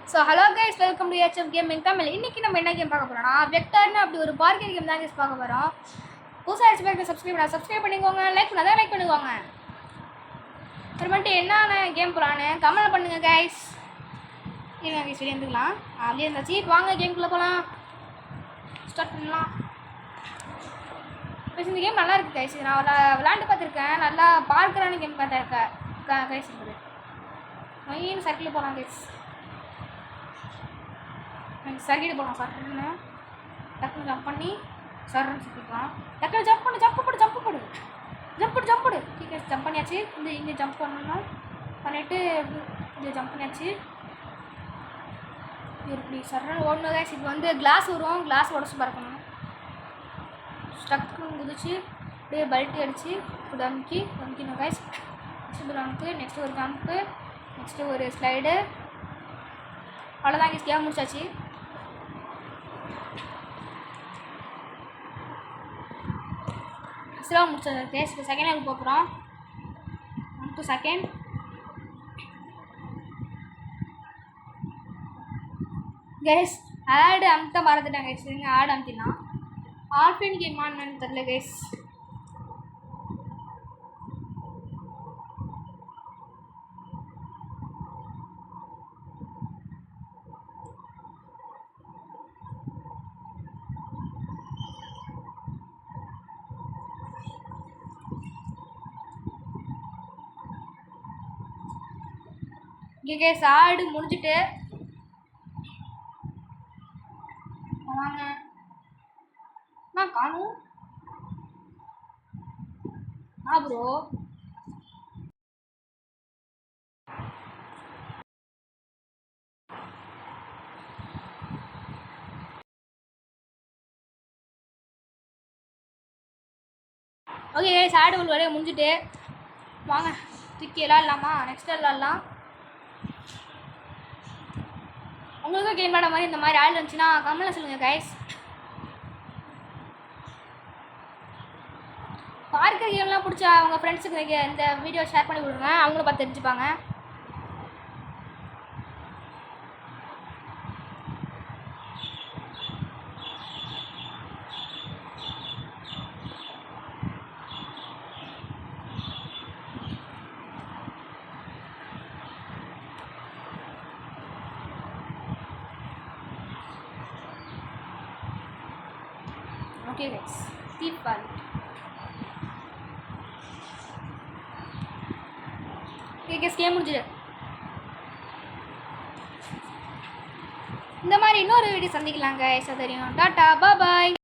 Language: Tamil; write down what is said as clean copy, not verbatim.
So hello guys, welcome to HF gaming Tamil. இன்றைக்கி நம்ம என்ன கேம் பார்க்க போகிறோம்னா வெக்டர்னு அப்படி ஒரு பார்க்கிங் கேம் தான் கைஸ் பார்க்க போகிறோம். புதுசாக எக்ஸ்பெக்ட் சப்ஸ்கிரைப் பண்ணிக்கோங்க, லைக் பண்ணாதான் லைக் பண்ணிக்கோங்க. அப்புறமேட்டு என்னென்ன கேம் போகலான்னு கமெண்ட் பண்ணுங்கள் கைஸ். இருங்க கைஸ், வெளியே இருந்துக்கலாம். அப்படியே இருந்தாச்சு. வாங்க கேம்குள்ளே போகலாம், ஸ்டார்ட் பண்ணலாம். கைஸ் இந்த கேம் நல்லா இருக்குது கைஸ். நான் விளாண்டு பார்த்துருக்கேன். நல்லா பார்க்குறான கேம் பார்த்துருக்கேன் கைஸ். இருக்குது மெயின் சர்க்கிள் போகலாம் கைஸ். சர்க்கிட்டு போகலாம். சர்க்குன்னு டக்குன்னு ஜம்ப் பண்ணி சர்ன்னு சுற்றிக்கலாம். டக்குன்னு ஜம்ப் போடு. ஓகே ஜம்ப் பண்ணியாச்சு. இங்கே ஜம்ப் பண்ணணும் பண்ணிவிட்டு இங்கே ஜம்ப் பண்ணியாச்சு. இப்படி சர்ன்னு ஓடணும் கைஸ். இது வந்து கிளாஸ் வரும், கிளாஸ் உடச்சி பறக்கணும். ஸ்டக்குன்னு குதிச்சு அப்படியே பல்ட்டி அடித்து இப்படி அமுக்கணும் கைஸ். நெக்ஸ்ட்டு ஒரு ஜம்ப்பு, நெக்ஸ்ட்டு ஒரு ஸ்லைடு. அவ்வளோதான் கைஸ், கேம் முடிச்சாச்சு. ஸ்லோ முடிச்சது கேஸ். செகண்ட் லெவல் போகிறோம். 1 2 செகண்ட். கேஸ் ஆடு அமுத்த மறந்துட்டேன் கைஸ். நீங்கள் ஆடு அமுத்திடலாம். ஆர்ஃபின் கேமான்னு தெரியல கைஸ். இங்கே கேஸ் ஆடு முடிஞ்சுட்டு வாங்க. நான் காணும் ப்ரோ. ஓகே கேஸ், ஆடு ஒரு வரைய முடிஞ்சுட்டு வாங்க தூக்கி விளாட்லாமா? நெக்ஸ்ட் விளாட்லாம். உங்களுக்கும் கேம் விளாட மாதிரி இந்த மாதிரி ஆள் இருந்துச்சுன்னா கமெண்ட்ல சொல்லுங்கள் கைஸ். பார்க்குற கேம்லாம் பிடிச்சா அவங்க ஃப்ரெண்ட்ஸுக்கு இந்த வீடியோ ஷேர் பண்ணி விடுங்க, அவங்களும் பார்த்து தெரிஞ்சுப்பாங்க. ஓகே கைஸ், தீப் பால். கேஸ் கேம் முடிஞ்சிடு. இந்த மாதிரி இன்னொரு வீடியோ சந்திக்கலாங்க கைஸ். தெரியும். டாட்டா பாய்.